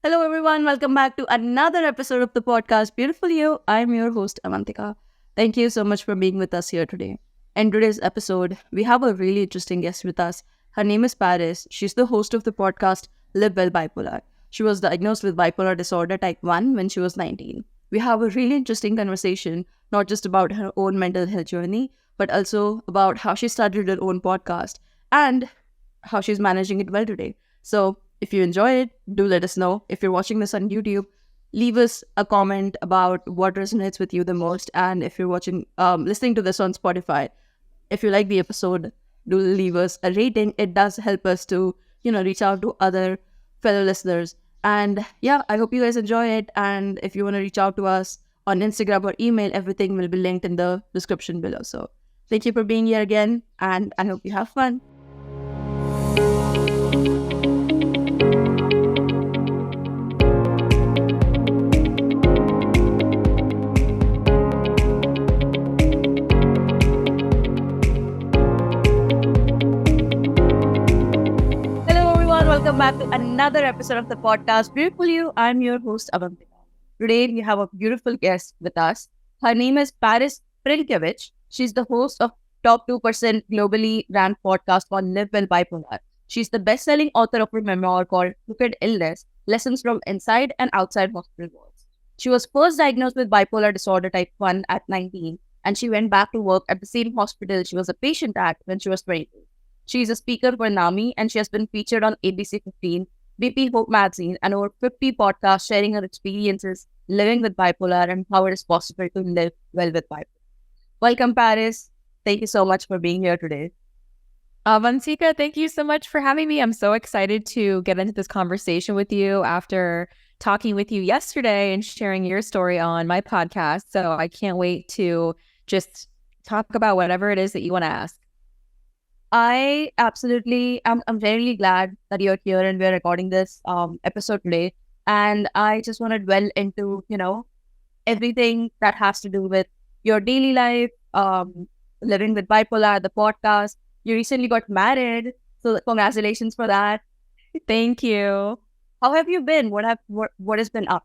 Hello, everyone. Welcome back to another episode of the podcast, Beautiful You. I'm your host, Avantika. Thank you so much for being with us here today. In today's episode, we have a really interesting guest with us. Her name is Paris. She's the host of the podcast, Well Bipolar. She was diagnosed with bipolar disorder type 1 when she was 19. We have a really interesting conversation, not just about her own mental health journey, but also about how she started her own podcast and how she's managing it well today. So, if you enjoy it, do let us know. If you're watching this on YouTube, leave us a comment about what resonates with you the most. And if you're listening to this on Spotify, if you like the episode, do leave us a rating. It does help us to, reach out to other fellow listeners. And yeah, I hope you guys enjoy it. And if you want to reach out to us on Instagram or email, everything will be linked in the description below. So thank you for being here again. And I hope you have fun. Welcome back to another episode of the podcast, Beautiful You. I'm your host, Avantika. Today, we have a beautiful guest with us. Her name is Paris Prynkiewicz. She's the host of top 2% globally ranked podcast called Well Bipolar. She's the best-selling author of a memoir called Crooked Illness, Lessons from Inside and Outside Hospital Walls. She was first diagnosed with bipolar disorder type 1 at 19, and she went back to work at the same hospital she was a patient at when she was 22. She is a speaker for NAMI, and she has been featured on ABC 15, BP Hope Magazine, and over 50 podcasts sharing her experiences living with bipolar and how it is possible to live well with bipolar. Welcome, Paris. Thank you so much for being here today. Avantika, thank you so much for having me. I'm so excited to get into this conversation with you after talking with you yesterday and sharing your story on my podcast. So I can't wait to just talk about whatever it is that you want to ask. I'm very glad that you're here and we're recording this episode today. And I just want to dwell into, everything that has to do with your daily life, living with bipolar, the podcast. You recently got married, so congratulations for that. Thank you. How have you been? What has been up?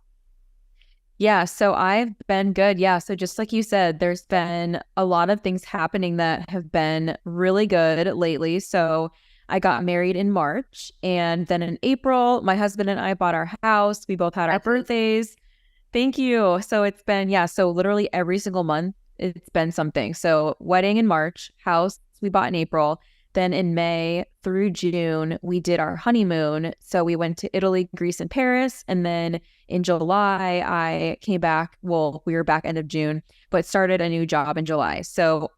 Yeah, so I've been good. Yeah, so just like you said, there's been a lot of things happening that have been really good lately. So I got married in March, and then in April, my husband and I bought our house. We both had our birthdays. Thank you. So it's been, so literally every single month, it's been something. So wedding in March, house we bought in April. Then in May through June, we did our honeymoon. So we went to Italy, Greece, and Paris. And then in July, I came back. Well, we were back end of June, but started a new job in July. So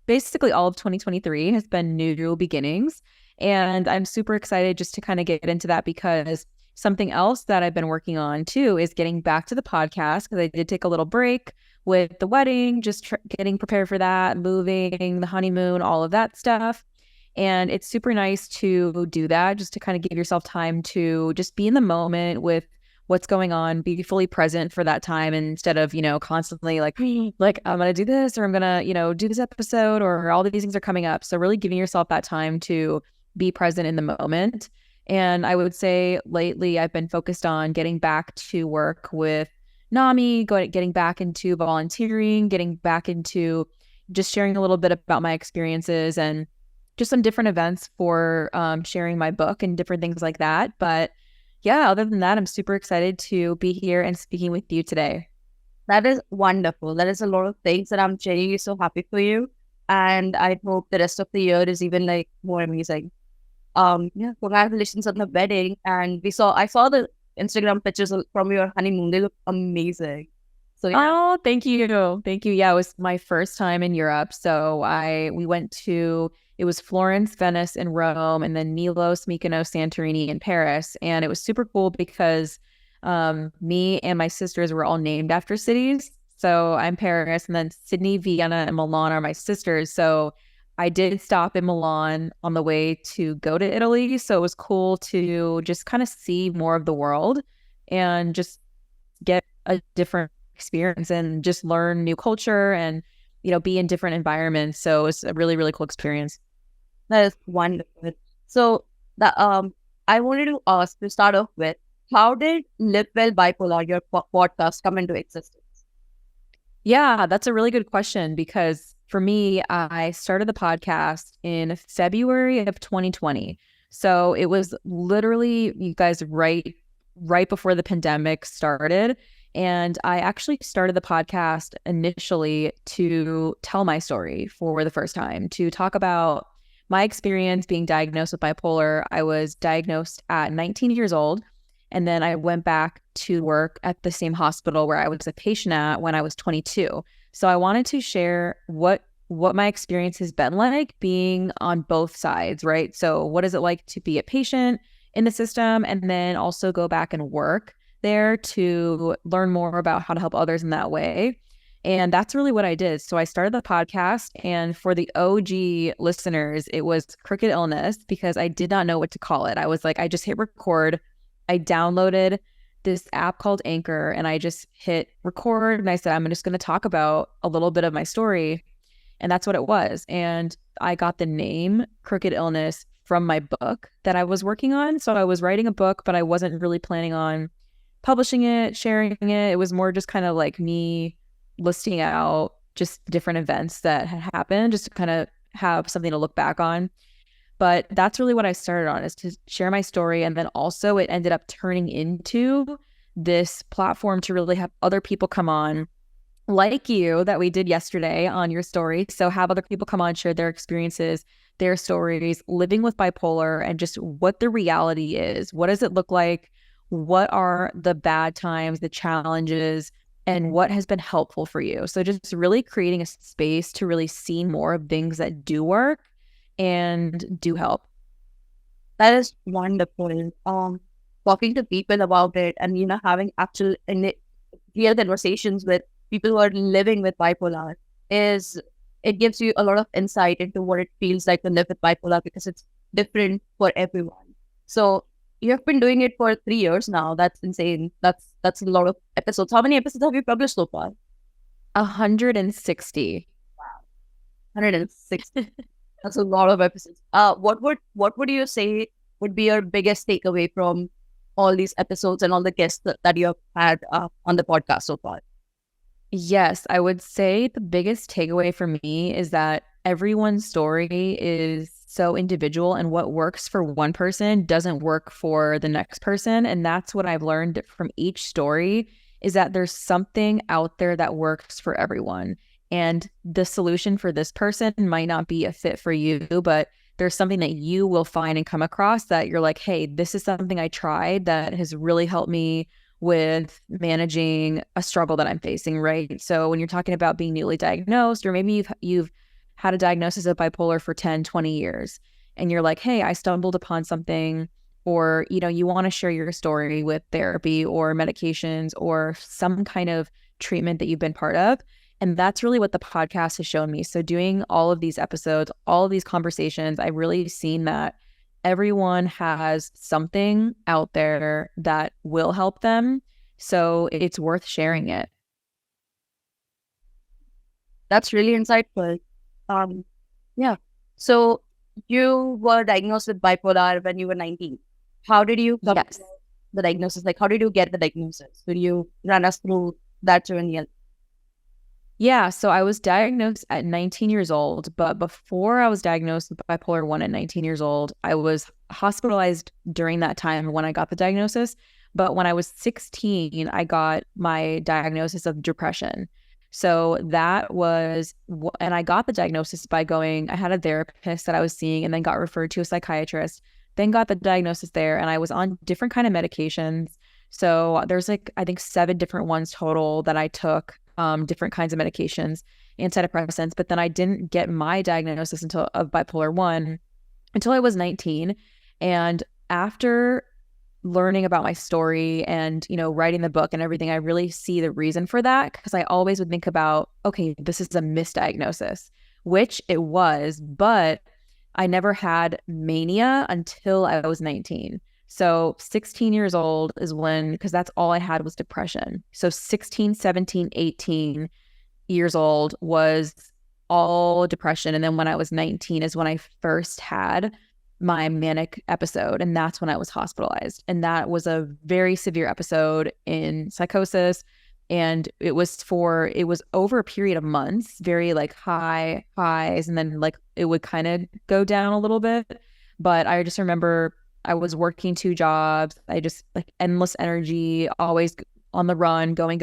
basically all of 2023 has been new beginnings. And I'm super excited just to kind of get into that, because something else that I've been working on too is getting back to the podcast, because I did take a little break with the wedding, just getting prepared for that, moving, the honeymoon, all of that stuff. And it's super nice to do that, just to kind of give yourself time to just be in the moment with what's going on, be fully present for that time, instead of, constantly like I'm going to do this, or I'm going to, do this episode, or all these things are coming up. So really giving yourself that time to be present in the moment. And I would say lately I've been focused on getting back to work with NAMI, getting back into volunteering, getting back into just sharing a little bit about my experiences, and just some different events for sharing my book and different things like that. But yeah, other than that, I'm super excited to be here and speaking with you today. That is wonderful. That is a lot of things, and I'm genuinely so happy for you. And I hope the rest of the year is even more amazing. Congratulations on the wedding. And I saw the Instagram pictures from your honeymoon. They look amazing. So yeah. Oh, thank you. Thank you. Yeah, it was my first time in Europe. So we went to, it was Florence, Venice, and Rome, and then Milos, Mykonos, Santorini, and Paris. And it was super cool because me and my sisters were all named after cities. So I'm Paris, and then Sydney, Vienna, and Milan are my sisters. So I did stop in Milan on the way to go to Italy. So it was cool to just kind of see more of the world and just get a different experience and just learn new culture and, be in different environments. So it's a really, really cool experience. That is wonderful. So I wanted to ask, to start off with, how did Live Well Bipolar, your podcast, come into existence? Yeah, that's a really good question because for me, I started the podcast in February of 2020. So it was literally, you guys, right before the pandemic started. And I actually started the podcast initially to tell my story for the first time, to talk about my experience being diagnosed with bipolar. I was diagnosed at 19 years old. And then I went back to work at the same hospital where I was a patient at when I was 22. So I wanted to share what my experience has been like being on both sides, right? So what is it like to be a patient in the system and then also go back and work there to learn more about how to help others in that way. And that's really what I did. So I started the podcast, and for the OG listeners, it was Crooked Illness because I did not know what to call it. I was like, I just hit record. I downloaded this app called Anchor and I just hit record and I said, I'm just going to talk about a little bit of my story. And that's what it was. And I got the name Crooked Illness from my book that I was working on. So I was writing a book, but I wasn't really planning on publishing it, sharing it. It was more just kind of like me listing out just different events that had happened, just to kind of have something to look back on. But that's really what I started on, is to share my story. And then also it ended up turning into this platform to really have other people come on, like you, that we did yesterday on your story. So have other people come on, share their experiences, their stories, living with bipolar, and just what the reality is. What does it look like? What are the bad times, the challenges, and what has been helpful for you? So just really creating a space to really see more of things that do work and do help. That is wonderful. Talking to people about it and, having actual real conversations with people who are living with bipolar it gives you a lot of insight into what it feels like to live with bipolar, because it's different for everyone. So you have been doing it for 3 years now. That's insane. That's a lot of episodes. How many episodes have you published so far? 160. Wow. 160. That's a lot of episodes. What would you say would be your biggest takeaway from all these episodes and all the guests that you have had on the podcast so far? Yes, I would say the biggest takeaway for me is that everyone's story is so individual, and what works for one person doesn't work for the next person. And that's what I've learned from each story, is that there's something out there that works for everyone. And the solution for this person might not be a fit for you, but there's something that you will find and come across that you're like, hey, this is something I tried that has really helped me with managing a struggle that I'm facing, right? So when you're talking about being newly diagnosed, or maybe you've had a diagnosis of bipolar for 10, 20 years, and you're like, hey, I stumbled upon something, or, you want to share your story with therapy or medications or some kind of treatment that you've been part of. And that's really what the podcast has shown me. So doing all of these episodes, all of these conversations, I've really seen that everyone has something out there that will help them. So it's worth sharing it. That's really insightful. Yeah. So you were diagnosed with bipolar when you were 19. How did you come Yes. to the diagnosis? Like, how did you get the diagnosis? Will you run us through that journey? Yeah, so I was diagnosed at 19 years old, but before I was diagnosed with bipolar 1 at 19 years old, I was hospitalized during that time when I got the diagnosis. But when I was 16, I got my diagnosis of depression. So that was, and I got the diagnosis by I had a therapist that I was seeing and then got referred to a psychiatrist, then got the diagnosis there, and I was on different kind of medications. So there's I think 7 different ones total that I took. Different kinds of medications, antidepressants, but then I didn't get my diagnosis of bipolar 1 until I was 19. And after learning about my story and, writing the book and everything, I really see the reason for that, because I always would think about, okay, this is a misdiagnosis, which it was, but I never had mania until I was 19. So 16 years old is because that's all I had was depression. So 16, 17, 18 years old was all depression. And then when I was 19 is when I first had my manic episode, and that's when I was hospitalized. And that was a very severe episode in psychosis. And it was over a period of months, very like high highs, and then like it would kind of go down a little bit. But I just remember I was working 2 jobs. I just like endless energy, always on the run, going,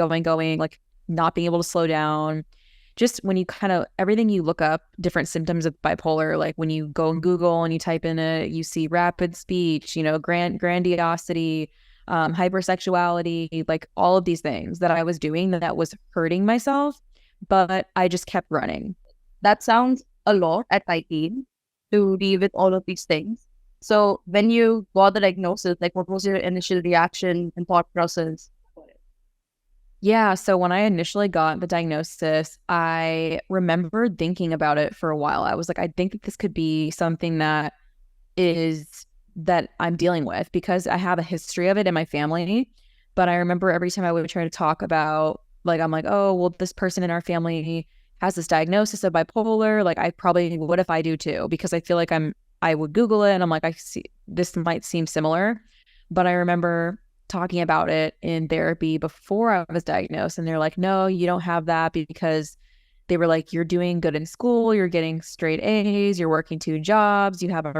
like not being able to slow down. Just when you kind of everything you look up, different symptoms of bipolar, like when you go on Google and you type in it, you see rapid speech, grandiosity, hypersexuality, like all of these things that I was doing that was hurting myself, but I just kept running. That sounds a lot at 19 to deal with all of these things. So when you got the diagnosis, like what was your initial reaction and thought process? Yeah, so when I initially got the diagnosis, I remember thinking about it for a while. I was like, I think that this could be something that I'm dealing with, because I have a history of it in my family. But I remember every time I would try to talk about, like, I'm like, oh, well, this person in our family has this diagnosis of bipolar. Like, I probably, what if I do too? Because I feel like I would Google it and I'm like, I see this might seem similar. But I remember talking about it in therapy before I was diagnosed, and they're like, no, you don't have that, because they were like, you're doing good in school, you're getting straight A's, you're working 2 jobs, you have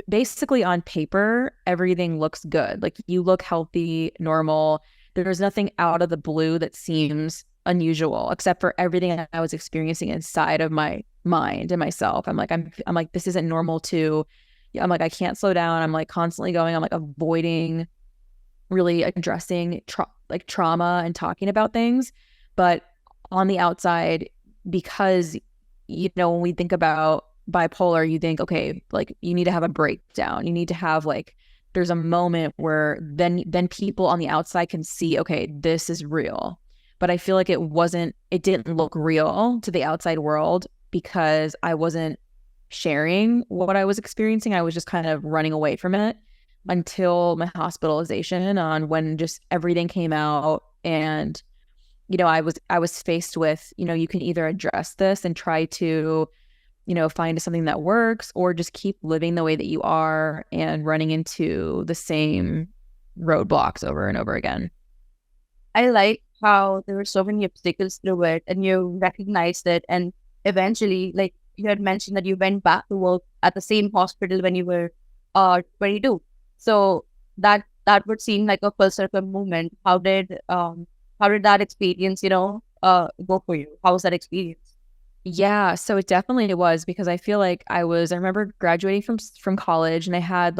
basically on paper, everything looks good. Like you look healthy, normal. There's nothing out of the blue that seems unusual, except for everything I was experiencing inside of my mind and myself. I'm like, this isn't normal too. I'm like, I can't slow down. I'm like constantly going, I'm like avoiding really addressing trauma and talking about things. But on the outside, because, when we think about bipolar, you think, okay, like you need to have a breakdown. You need to have there's a moment where then people on the outside can see, okay, this is real. But I feel like it didn't look real to the outside world because I wasn't sharing what I was experiencing. I was just kind of running away from it until my hospitalization, on when just everything came out. And I was faced with, you can either address this and try to find something that works, or just keep living the way that you are and running into the same roadblocks over and over again. I like how there were so many obstacles through it and you recognized it, and eventually, like you had mentioned, that you went back to work at the same hospital when you were 22. So that would seem like a full circle movement. How did that experience, go for you? How was that experience? Yeah, so it definitely was, because I feel like I remember graduating from college, and I had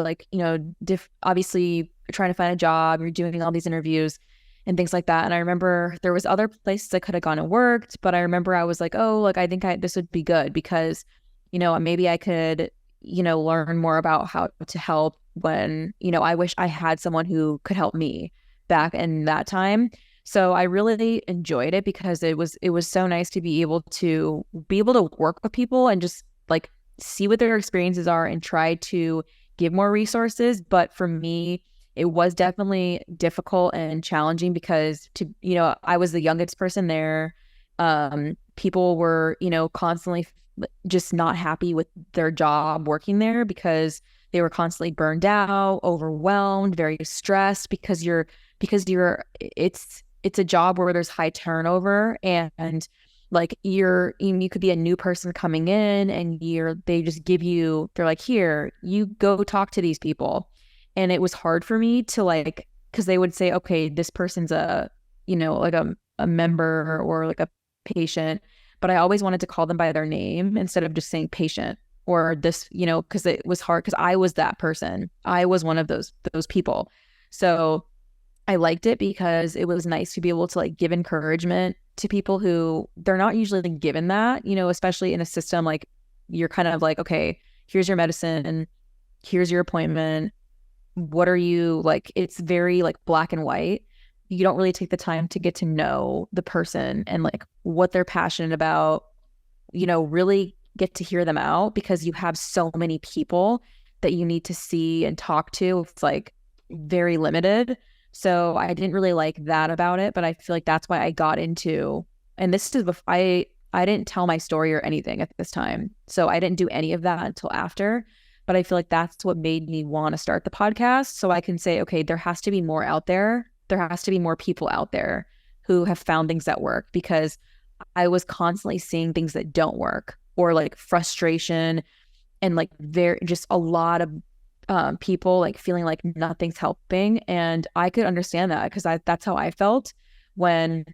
obviously trying to find a job, you're doing all these interviews and things like that. And I remember there was other places I could have gone and worked, but I remember I was like, oh, like I think this would be good, because, maybe I could, learn more about how to help when, I wish I had someone who could help me back in that time. So I really enjoyed it, because it was so nice to be able to work with people and just like see what their experiences are and try to give more resources. But for me, it was definitely difficult and challenging, because I was the youngest person there. People were, constantly just not happy with their job working there, because they were constantly burned out, overwhelmed, very stressed, because it's a job where there's high turnover, and like you could be a new person coming in, and they're like, here, you go talk to these people. And it was hard for me to because they would say, okay, this person's a member or like a patient, but I always wanted to call them by their name instead of just saying patient or this, because it was hard, because I was that person. I was one of those people. So I liked it because it was nice to be able to give encouragement to people who they're not usually given that, especially in a system like you're kind of like, okay, here's your medicine, here's your appointment. What are you it's very black and white. You don't really take the time to get to know the person and what they're passionate about, really get to hear them out, because you have so many people that you need to see and talk to. It's very limited. So I didn't really like that about it, but I feel like that's why I got into, and this is before I didn't tell my story or anything at this time. So I didn't do any of that until after. But I feel like that's what made me want to start the podcast. So I can say, okay, there has to be more out there. There has to be more people out there who have found things that work, because I was constantly seeing things that don't work, or like frustration, and like there just a lot of people like feeling like nothing's helping. And I could understand that, because that's how I felt when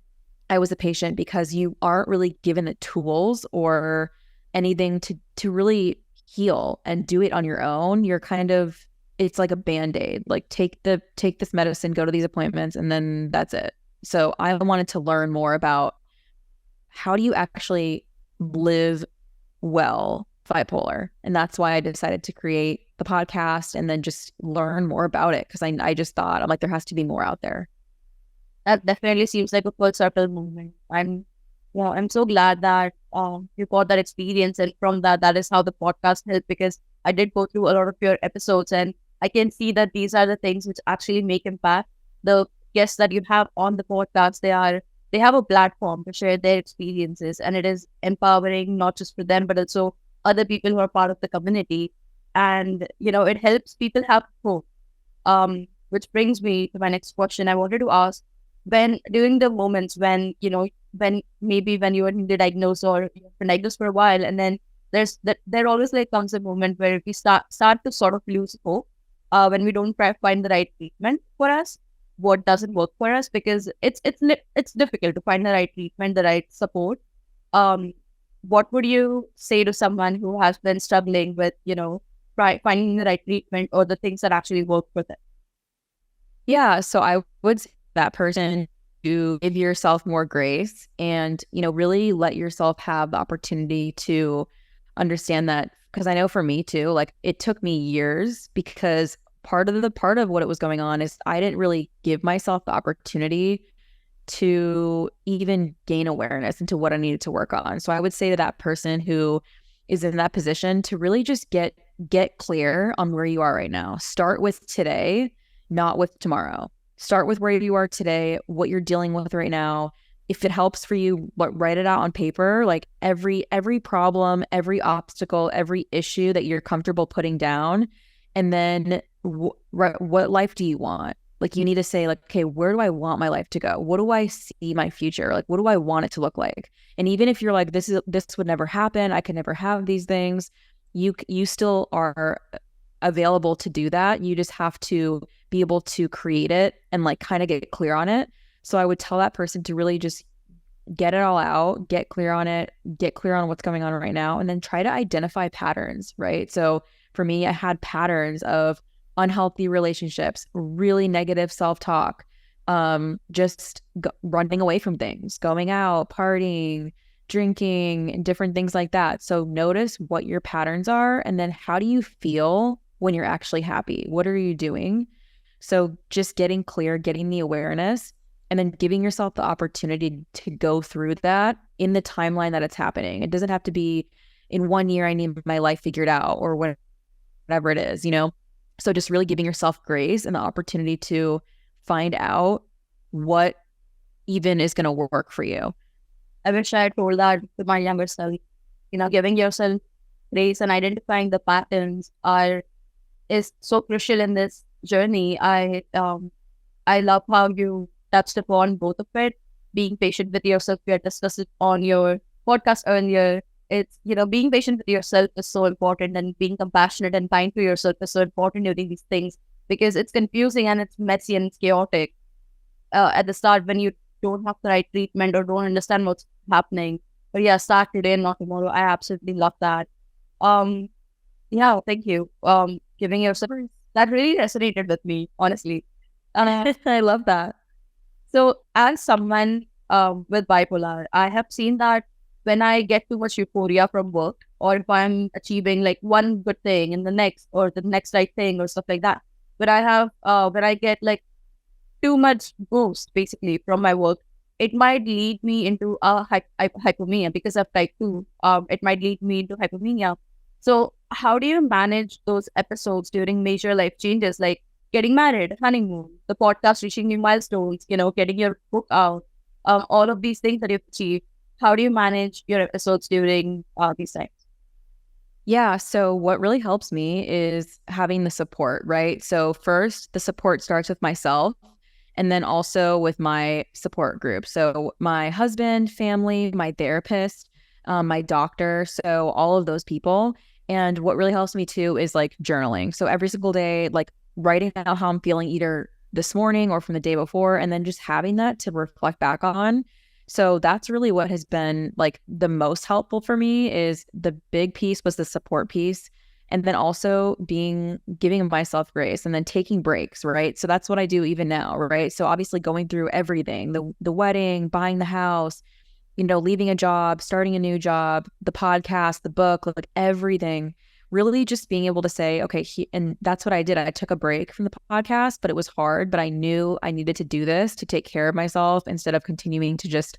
I was a patient, because you aren't really given the tools or anything to really heal and do it on your own. You're kind of, it's like a Band-Aid, like take this medicine, go to these appointments, and then that's it. So I wanted to learn more about how do you actually live well bipolar. And that's why I decided to create the podcast and then just learn more about it, because I just thought, I'm like, there has to be more out there. That definitely seems like a full circle movement. I'm so glad that you got that experience, and from that is how the podcast helped, because I did go through a lot of your episodes, and I can see that these are the things which actually make impact. The guests that you have on the podcast, they have a platform to share their experiences, and it is empowering not just for them but also other people who are part of the community. And it helps people have hope. Which brings me to my next question. I wanted to ask, when during the moments when when you were diagnosed, or you've been diagnosed for a while, and then there always like comes a moment where we start to sort of lose hope, when we don't find the right treatment for us, what doesn't work for us, because it's difficult to find the right treatment, the right support. What would you say to someone who has been struggling with finding the right treatment or the things that actually work for them? Yeah, so I would say that person to give yourself more grace, and really let yourself have the opportunity to understand that, because I know for me too, like it took me years, because part of what it was going on is I didn't really give myself the opportunity to even gain awareness into what I needed to work on. So I would say to that person who is in that position to really just get clear on where you are right now. Start with today, not with tomorrow. Start with where you are today, what you're dealing with right now. If it helps for you, write it out on paper, like every problem, every obstacle, every issue that you're comfortable putting down. And then what life do you want? Like you need to say like, okay, where do I want my life to go? What do I see my future? Like, what do I want it to look like? And even if you're like, this would never happen, I could never have these things, you still are available to do that. You just have to be able to create it and like kind of get clear on it. So I would tell that person to really just get it all out, get clear on it, get clear on what's going on right now, and then try to identify patterns, right? So for me, I had patterns of unhealthy relationships, really negative self-talk, just running away from things, going out, partying, drinking, and different things like that. So notice what your patterns are, and then how do you feel when you're actually happy? What are you doing? So just getting clear, getting the awareness, and then giving yourself the opportunity to go through that in the timeline that it's happening. It doesn't have to be in 1 year, I need my life figured out, or whatever it is, So just really giving yourself grace and the opportunity to find out what even is going to work for you. I wish I had told that to my younger self. Giving yourself grace and identifying the patterns is so crucial in this journey. I love how you touched upon both of it. Being patient with yourself, we had discussed it on your podcast earlier. It's, being patient with yourself is so important, and being compassionate and kind to yourself is so important during these things, because it's confusing and it's messy and it's chaotic at the start when you don't have the right treatment or don't understand what's happening. But yeah, start today and not tomorrow. I absolutely love that. Yeah, thank you. Giving yourself, that really resonated with me, honestly. I love that. So as someone with bipolar, I have seen that when I get too much euphoria from work, or if I'm achieving like one good thing and the next right thing or stuff like that, when I get like too much boost basically from my work, it might lead me into a hypomania, because of type 2. It might lead me into hypomania. So how do you manage those episodes during major life changes, like getting married, honeymoon, the podcast reaching new milestones, getting your book out, all of these things that you've achieved? How do you manage your episodes during these times? Yeah. So what really helps me is having the support, right? So first, the support starts with myself and then also with my support group. So my husband, family, my therapist, my doctor. So all of those people. And what really helps me too is like journaling. So every single day, like writing out how I'm feeling either this morning or from the day before, and then just having that to reflect back on. So that's really what has been like the most helpful for me is the big piece was the support piece. And then also giving myself grace and then taking breaks, right? So that's what I do even now, right? So obviously going through everything, the wedding, buying the house, leaving a job, starting a new job, the podcast, the book, like everything, really just being able to say, okay, and that's what I did. I took a break from the podcast, but it was hard, but I knew I needed to do this to take care of myself instead of continuing to just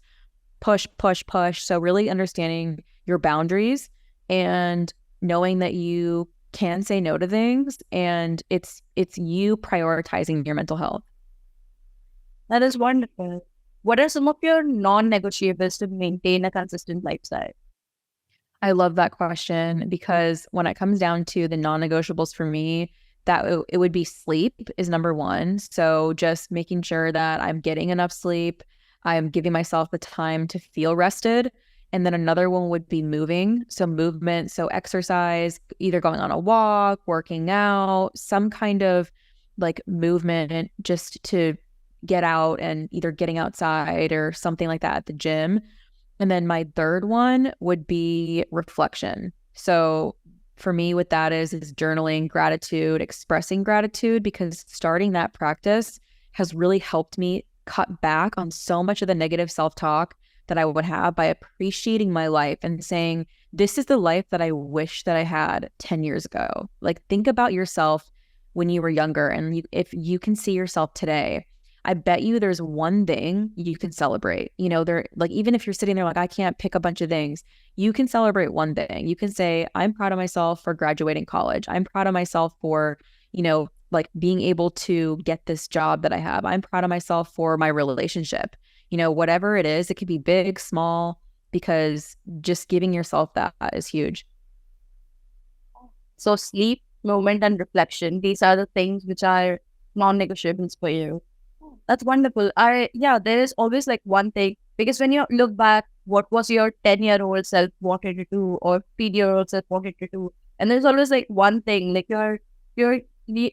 push, push, push. So really understanding your boundaries and knowing that you can say no to things, and it's you prioritizing your mental health. That is wonderful. What are some of your non-negotiables to maintain a consistent lifestyle? I love that question because when it comes down to the non-negotiables for me, it would be sleep is number one. So just making sure that I'm getting enough sleep, I'm giving myself the time to feel rested. And then another one would be moving. So movement, so exercise, either going on a walk, working out, some kind of like movement just to get out and either getting outside or something like that at the gym. And then my third one would be reflection. So for me, what that is journaling, gratitude, expressing gratitude, because starting that practice has really helped me cut back on so much of the negative self-talk that I would have by appreciating my life and saying, this is the life that I wish that I had 10 years ago. Like, think about yourself when you were younger. And if you can see yourself today, I bet you there's one thing you can celebrate. There, like, even if you're sitting there like, I can't pick a bunch of things, you can celebrate one thing. You can say, I'm proud of myself for graduating college. I'm proud of myself for, like being able to get this job that I have. I'm proud of myself for my relationship. Whatever it is, it could be big, small, because just giving yourself that is huge. So sleep, movement, and reflection, these are the things which are non-negotiables for you. That's wonderful. There is always like one thing, because when you look back, what was your 10-year-old self wanted to do or 15-year-old self wanted to do? And there's always like one thing, like you're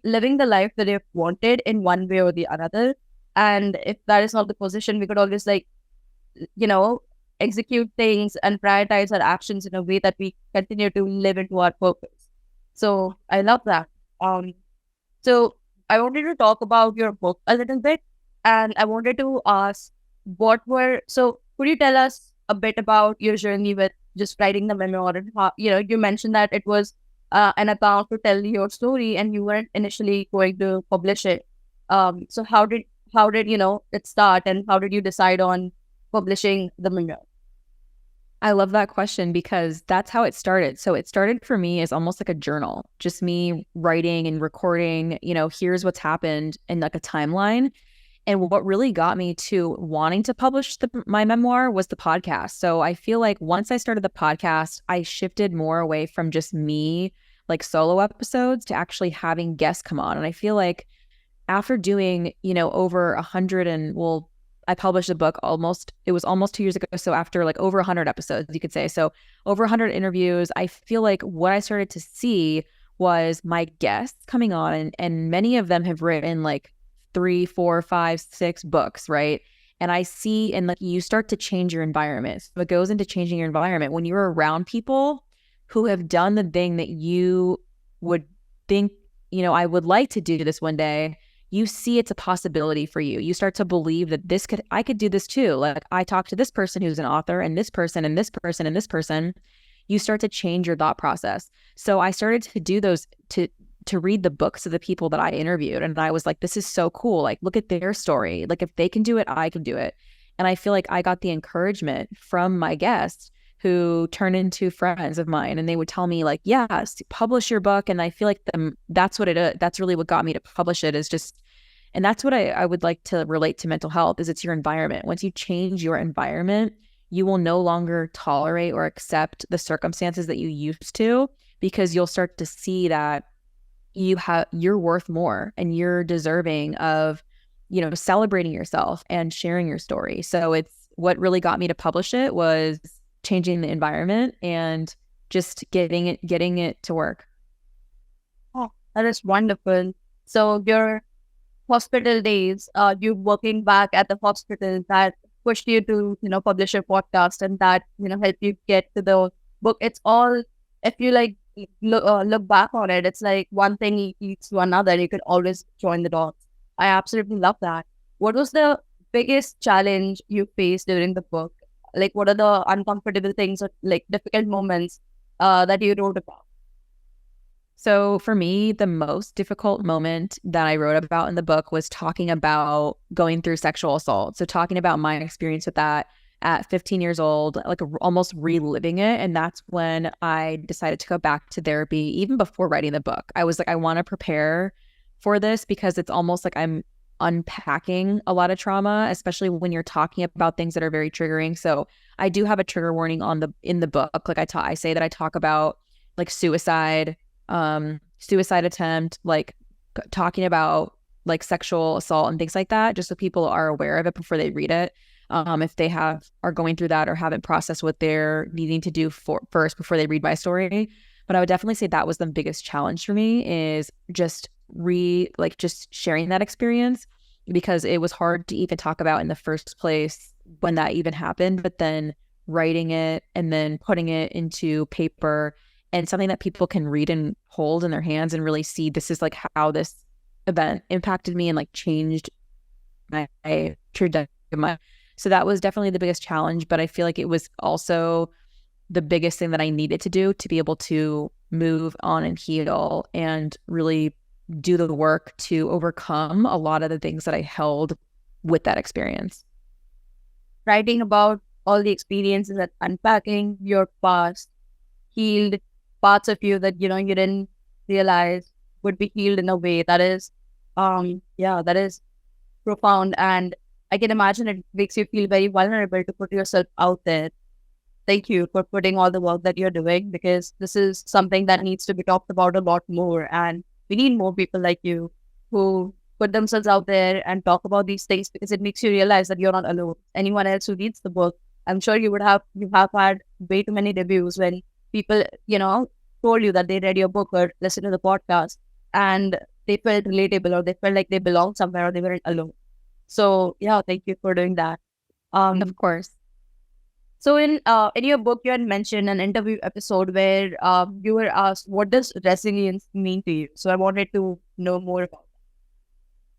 living the life that you've wanted in one way or the other. And if that is not the position, we could always like, execute things and prioritize our actions in a way that we continue to live into our purpose. So I love that. So I wanted to talk about your book a little bit, and I wanted to ask could you tell us a bit about your journey with just writing the memoir and how, you mentioned that it was an account to tell your story and you weren't initially going to publish it. So how did it start, and how did you decide on publishing the memoir? I love that question because that's how it started. So it started for me as almost like a journal, just me writing and recording, here's what's happened in like a timeline. And what really got me to wanting to publish my memoir was the podcast. So I feel like once I started the podcast, I shifted more away from just me, like solo episodes, to actually having guests come on. And I feel like after doing, over 100 I published a book it was almost 2 years ago. So after like over 100 episodes, you could say, so over 100 interviews, I feel like what I started to see was my guests coming on, and many of them have written like 3, 4, 5, 6 books, right? And I see, and like you start to change your environment. So it goes into changing your environment when you're around people who have done the thing that you would think, I would like to do this one day. You see it's a possibility for you. You start to believe that I could do this too. Like, I talked to this person who's an author, and this person and this person and this person. You start to change your thought process. So I started to do those to read the books of the people that I interviewed. And I was like, this is so cool. Like, look at their story. Like, if they can do it, I can do it. And I feel like I got the encouragement from my guests who turned into friends of mine, and they would tell me like, yes, publish your book. And I feel like that's what it is. That's really what got me to publish it, is just, and that's what I would like to relate to mental health, is it's your environment. Once you change your environment, you will no longer tolerate or accept the circumstances that you used to, because you'll start to see that you're worth more and you're deserving of, celebrating yourself and sharing your story. So it's what really got me to publish it was changing the environment and just getting it to work. Oh, that is wonderful. So your hospital days, you working back at the hospital, that pushed you to, publish your podcast, and that, helped you get to the book. It's all, if you like look back on it, it's like one thing leads to another. You could always join the dots. I absolutely love that. What was the biggest challenge you faced during the book? Like, what are the uncomfortable things or like difficult moments that you wrote about? So for me, the most difficult moment that I wrote about in the book was talking about going through sexual assault. So talking about my experience with that at 15 years old, like almost reliving it. And that's when I decided to go back to therapy, even before writing the book. I was like, I want to prepare for this because it's almost like I'm unpacking a lot of trauma, especially when you're talking about things that are very triggering. So I do have a trigger warning in the book. Like I say that I talk about like suicide attempt, like talking about like sexual assault and things like that, just so people are aware of it before they read it. If they are going through that or haven't processed what they're needing to do first before they read my story. But I would definitely say that was the biggest challenge for me, is just just sharing that experience, because it was hard to even talk about in the first place when that even happened, but then writing it and then putting it into paper and something that people can read and hold in their hands and really see this is like how this event impacted me and like changed my trajectory. So that was definitely the biggest challenge, but I feel like it was also the biggest thing that I needed to do to be able to move on and heal and really do the work to overcome a lot of the things that I held with that experience. Writing about all the experiences and unpacking your past healed parts of you that, you didn't realize would be healed in a way that is, that is profound. And I can imagine it makes you feel very vulnerable to put yourself out there. Thank you for putting all the work that you're doing, because this is something that needs to be talked about a lot more. And we need more people like you who put themselves out there and talk about these things, because it makes you realize that you're not alone. Anyone else who reads the book, I'm sure you have had way too many reviews when people, told you that they read your book or listened to the podcast and they felt relatable, or they felt like they belonged somewhere, or they weren't alone. So yeah, thank you for doing that. Of course. So in your book, you had mentioned an interview episode where you were asked, what does resilience mean to you? So I wanted to know more about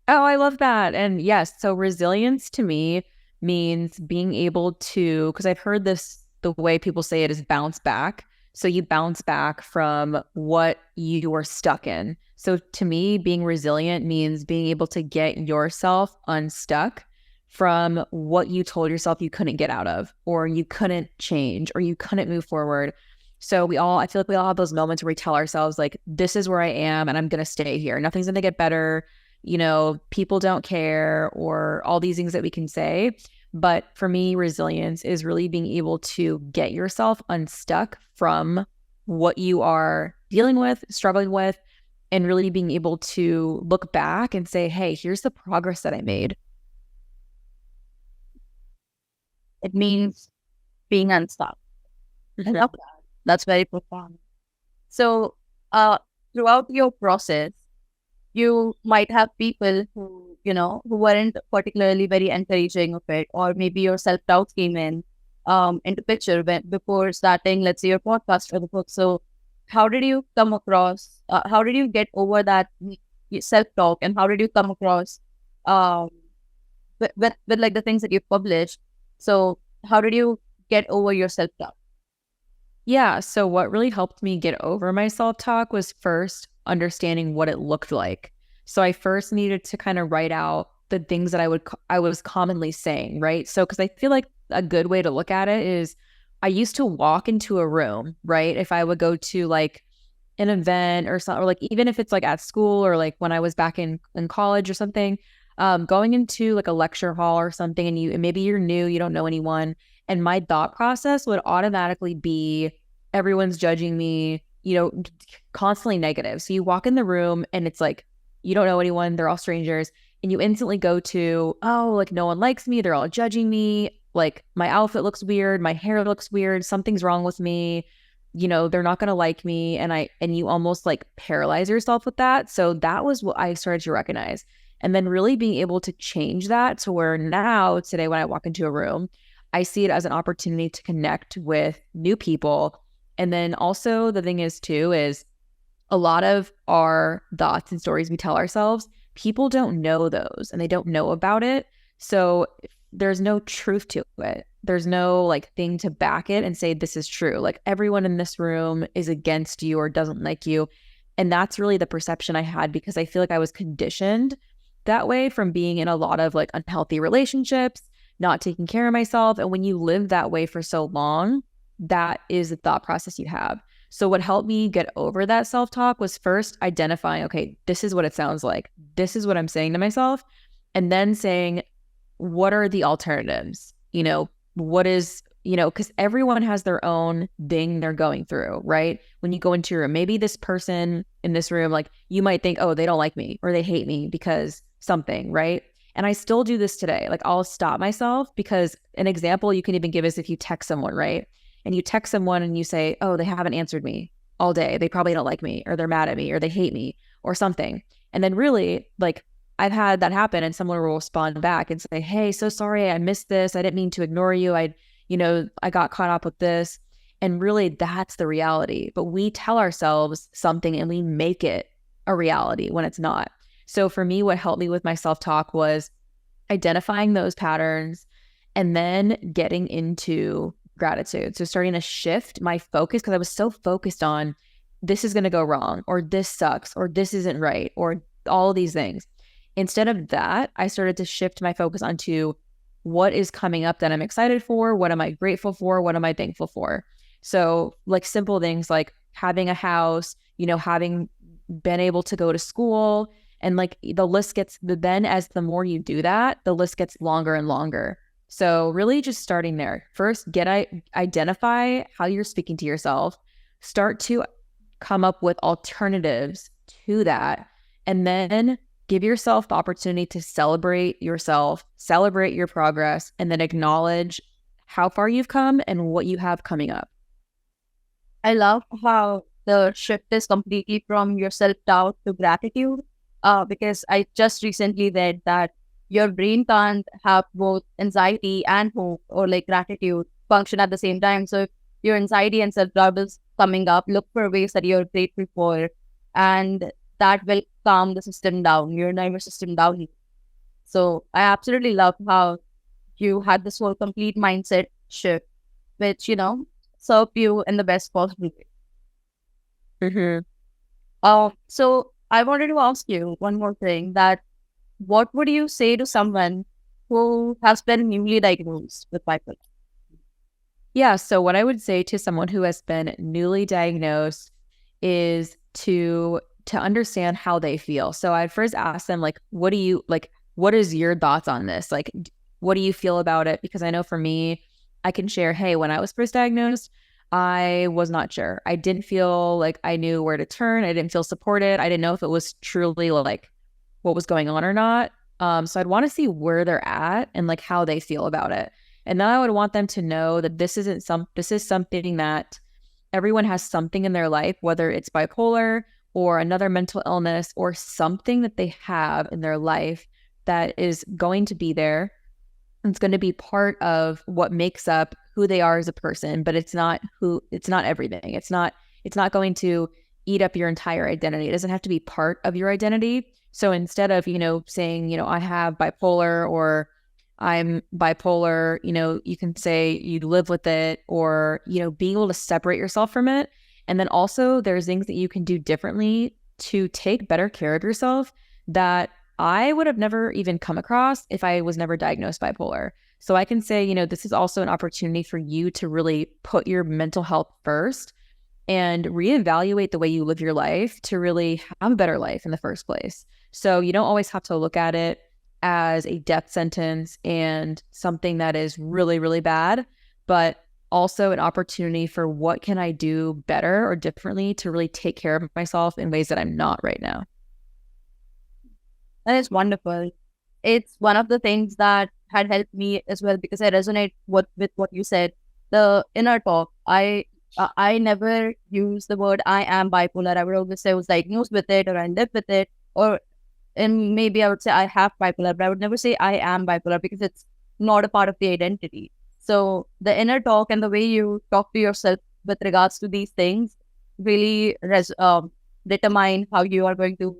that. Oh, I love that. And yes, so resilience to me means being able to, because I've heard this, the way people say it is bounce back. So you bounce back from what you were stuck in. So to me, being resilient means being able to get yourself unstuck from what you told yourself you couldn't get out of, or you couldn't change, or you couldn't move forward. So I feel like we all have those moments where we tell ourselves like, this is where I am and I'm going to stay here. Nothing's going to get better. People don't care, or all these things that we can say. But for me, resilience is really being able to get yourself unstuck from what you are dealing with, struggling with, and really being able to look back and say, hey, here's the progress that I made. It means being unstuck. I love that. That's very profound. So throughout your process, you might have people who weren't particularly very encouraging of it, or maybe your self-doubt came into picture before starting, let's say, your podcast or the book. So how did you come across, how did you get over that self-talk, and how did you come across with like the things that you published? So how did you get over your self-doubt? Yeah. So what really helped me get over my self-talk was first understanding what it looked like. So I first needed to kind of write out the things that I was commonly saying, right? So, because I feel like a good way to look at it is I used to walk into a room, right? If I would go to like an event or something, or like even if it's like at school, or like when I was back in college or something, going into like a lecture hall or something, and maybe you're new, you don't know anyone, and my thought process would automatically be, everyone's judging me, constantly negative. So you walk in the room and it's like, you don't know anyone, they're all strangers. And you instantly go to, oh, like no one likes me. They're all judging me. Like my outfit looks weird. My hair looks weird. Something's wrong with me. They're not going to like me. And you almost like paralyze yourself with that. So that was what I started to recognize. And then really being able to change that to where now today, when I walk into a room, I see it as an opportunity to connect with new people. And then also the thing is too, is a lot of our thoughts and stories we tell ourselves, people don't know those and they don't know about it. So there's no truth to it. There's no like thing to back it and say, this is true. Like everyone in this room is against you or doesn't like you. And that's really the perception I had, because I feel like I was conditioned that way from being in a lot of like unhealthy relationships, not taking care of myself. And when you live that way for so long, that is the thought process you have. So what helped me get over that self-talk was first identifying, okay, this is what it sounds like. This is what I'm saying to myself. And then saying, what are the alternatives? What is, because everyone has their own thing they're going through, right? When you go into your room, maybe this person in this room, like you might think, oh, they don't like me or they hate me because something, right? And I still do this today. Like I'll stop myself, because an example you can even give is if you text someone, right? And you text someone and you say, oh, they haven't answered me all day. They probably don't like me, or they're mad at me, or they hate me or something. And then really, like I've had that happen, and someone will respond back and say, hey, so sorry, I missed this. I didn't mean to ignore you. I got caught up with this. And really that's the reality. But we tell ourselves something and we make it a reality when it's not. So for me, what helped me with my self-talk was identifying those patterns and then getting into gratitude. So starting to shift my focus, because I was so focused on this is going to go wrong, or this sucks, or this isn't right, or all of these things. Instead of that, I started to shift my focus onto what is coming up that I'm excited for, what am I grateful for, what am I thankful for. So like simple things like having a house, having been able to go to school, and like the list gets, then as the more you do that, the list gets longer and longer. So really just starting there. First, identify how you're speaking to yourself. Start to come up with alternatives to that. And then give yourself the opportunity to celebrate yourself, celebrate your progress, and then acknowledge how far you've come and what you have coming up. I love how the shift is completely from your self-doubt to gratitude, because I just recently read that your brain can't have both anxiety and hope or like gratitude function at the same time. So if your anxiety and self-doubt is coming up, look for ways that you're grateful for, and that will calm the system down, your nervous system down. So I absolutely love how you had this whole complete mindset shift, which, served you in the best possible way. So I wanted to ask you one more thing, that what would you say to someone who has been newly diagnosed with bipolar? Yeah, so what I would say to someone who has been newly diagnosed is to understand how they feel. So I'd first ask them, like, what is your thoughts on this? Like, what do you feel about it? Because I know for me, I can share, hey, when I was first diagnosed, I was not sure. I didn't feel like I knew where to turn. I didn't feel supported. I didn't know if it was truly like what was going on or not. So I'd want to see where they're at and like how they feel about it. And then I would want them to know that this is something that everyone has something in their life, whether it's bipolar or another mental illness or something that they have in their life that is going to be there. It's going to be part of what makes up who they are as a person, but it's not everything. It's not going to eat up your entire identity. It doesn't have to be part of your identity. So instead of, saying, I have bipolar or I'm bipolar, you can say you live with it, or, being able to separate yourself from it. And then also there's things that you can do differently to take better care of yourself that I would have never even come across if I was never diagnosed bipolar. So I can say, this is also an opportunity for you to really put your mental health first and reevaluate the way you live your life to really have a better life in the first place. So you don't always have to look at it as a death sentence and something that is really, really bad, but also an opportunity for what can I do better or differently to really take care of myself in ways that I'm not right now. That is wonderful. It's one of the things that had helped me as well because I resonate with what you said. The inner talk. I never use the word I am bipolar. I would always say I was diagnosed with it or I live with it, or and maybe I would say I have bipolar, but I would never say I am bipolar because it's not a part of the identity. So the inner talk and the way you talk to yourself with regards to these things really determine how you are going to,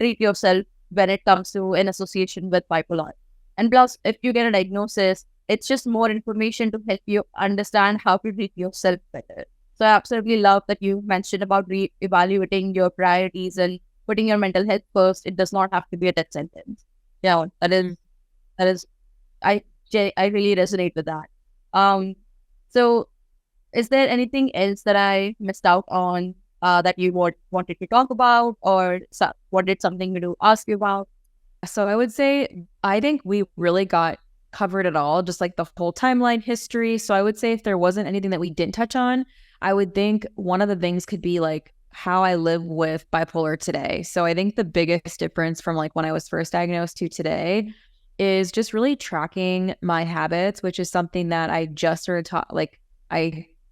treat yourself when it comes to an association with bipolar. And plus, if you get a diagnosis, it's just more information to help you understand how to treat yourself better. So I absolutely love that you mentioned about re-evaluating your priorities and putting your mental health first. It does not have to be a death sentence. Yeah, that is I really resonate with that. So is there anything else that I missed out on that you wanted to talk about, or wanted something to ask you about? So I would say, I think we really got covered it all, just like the whole timeline history. So I would say if there wasn't anything that we didn't touch on, I would think one of the things could be like how I live with bipolar today. So I think the biggest difference from like when I was first diagnosed to today is just really tracking my habits, which is something that I just started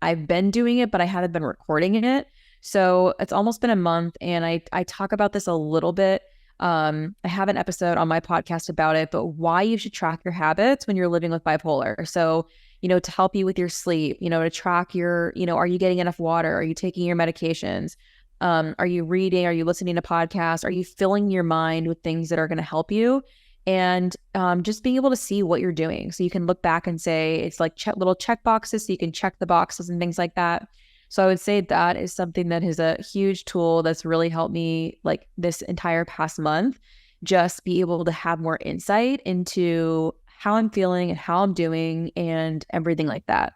I've been doing it, but I haven't been recording it. So it's almost been a month, and I talk about this a little bit. I have an episode on my podcast about it, but why you should track your habits when you're living with bipolar. So, to help you with your sleep, to track your, are you getting enough water? Are you taking your medications? Are you reading? Are you listening to podcasts? Are you filling your mind with things that are going to help you? And just being able to see what you're doing. So you can look back and say, it's like little check boxes. So you can check the boxes and things like that. So I would say that is something that is a huge tool that's really helped me like this entire past month, just be able to have more insight into how I'm feeling and how I'm doing and everything like that.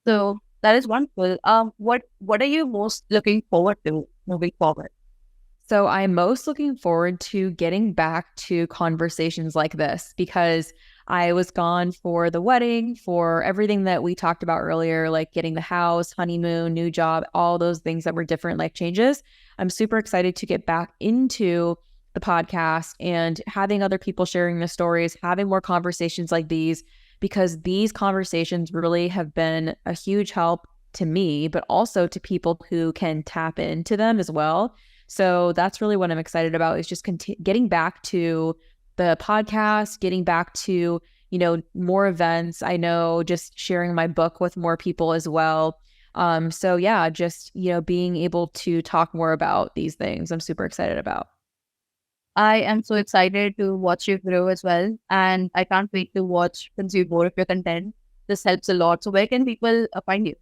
So that is wonderful. What are you most looking forward to moving forward? So I'm most looking forward to getting back to conversations like this, because I was gone for the wedding, for everything that we talked about earlier, like getting the house, honeymoon, new job, all those things that were different life changes. I'm super excited to get back into the podcast and having other people sharing their stories, having more conversations like these, because these conversations really have been a huge help to me, but also to people who can tap into them as well. So that's really what I'm excited about, is just getting back to the podcast, getting back to, more events. I know, just sharing my book with more people as well. So yeah, just, being able to talk more about these things, I'm super excited about. I am so excited to watch you grow as well. And I can't wait to consume more of your content. This helps a lot. So where can people find you?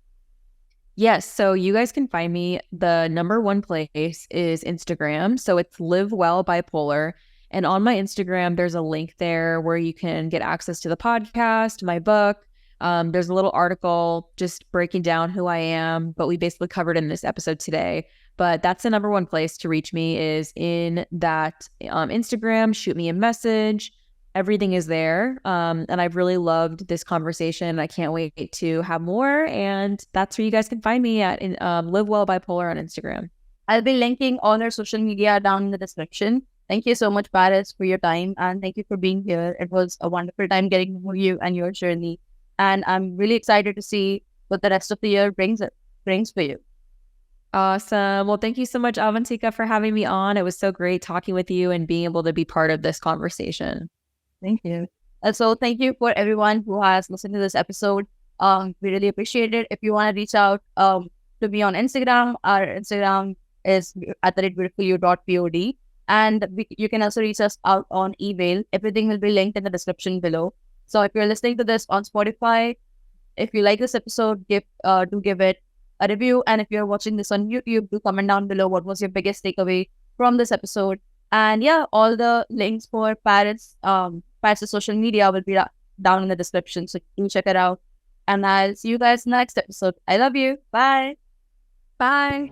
Yes. So you guys can find me. The number one place is Instagram. So it's Live Well Bipolar. And on my Instagram, there's a link there where you can get access to the podcast, my book. There's a little article just breaking down who I am, but we basically covered in this episode today. But that's the number one place to reach me, is in that Instagram. Shoot me a message. Everything is there. And I've really loved this conversation. I can't wait to have more. And that's where you guys can find me at Live Well Bipolar on Instagram. I'll be linking all our social media down in the description. Thank you so much, Paris, for your time. And thank you for being here. It was a wonderful time getting to know you and your journey. And I'm really excited to see what the rest of the year brings for you. Awesome. Well, thank you so much, Avantika, for having me on. It was so great talking with you and being able to be part of this conversation. Thank you. So thank you for everyone who has listened to this episode. We really appreciate it. If you want to reach out to me on Instagram, our Instagram is @beautifulyou.pod. And you can also reach us out on email. Everything will be linked in the description below. So if you're listening to this on Spotify, if you like this episode, do give it a review. And if you're watching this on YouTube, do comment down below what was your biggest takeaway from this episode. And yeah, all the links for Paris' social media will be down in the description. So you can check it out. And I'll see you guys next episode. I love you. Bye. Bye.